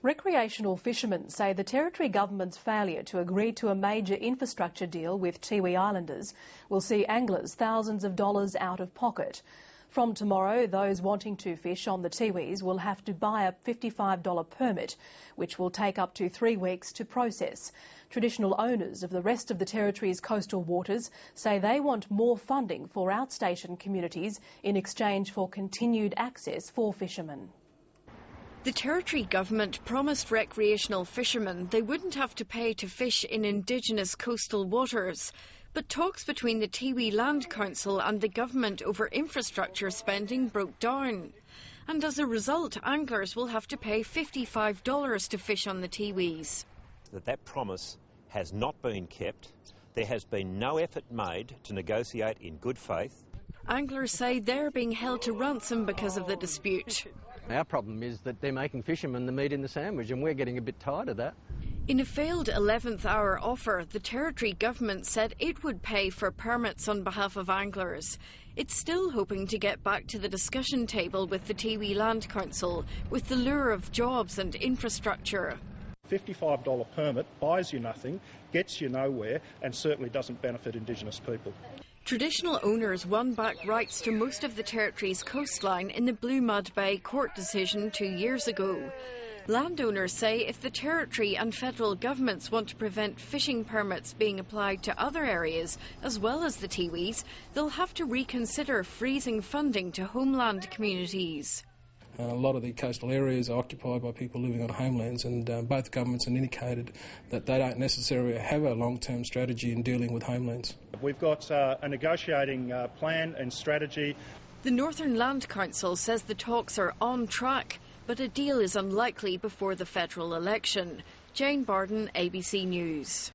Recreational fishermen say the Territory Government's failure to agree to a major infrastructure deal with Tiwi Islanders will see anglers thousands of dollars out of pocket. From tomorrow, those wanting to fish on the Tiwis will have to buy a $55 permit, which will take up to 3 weeks to process. Traditional owners of the rest of the Territory's coastal waters say they want more funding for outstation communities in exchange for continued access for fishermen. The Territory Government promised recreational fishermen they wouldn't have to pay to fish in Indigenous coastal waters. But talks between the Tiwi Land Council and the Government over infrastructure spending broke down. And as a result, anglers will have to pay $55 to fish on the Tiwis. That promise has not been kept. There has been no effort made to negotiate in good faith. Anglers say they're being held to ransom because of the dispute. Our problem is that they're making fishermen the meat in the sandwich, and we're getting a bit tired of that. In a failed 11th hour offer, the Territory Government said it would pay for permits on behalf of anglers. It's still hoping to get back to the discussion table with the Tiwi Land Council, with the lure of jobs and infrastructure. $55 permit buys you nothing, gets you nowhere, and certainly doesn't benefit Indigenous people. Traditional owners won back rights to most of the Territory's coastline in the Blue Mud Bay court decision 2 years ago. Landowners say if the Territory and federal governments want to prevent fishing permits being applied to other areas as well as the Tiwis, they'll have to reconsider freezing funding to homeland communities. A lot of the coastal areas are occupied by people living on homelands, and both governments have indicated that they don't necessarily have a long-term strategy in dealing with homelands. We've got a negotiating plan and strategy. The Northern Land Council says the talks are on track, but a deal is unlikely before the federal election. Jane Bardon, ABC News.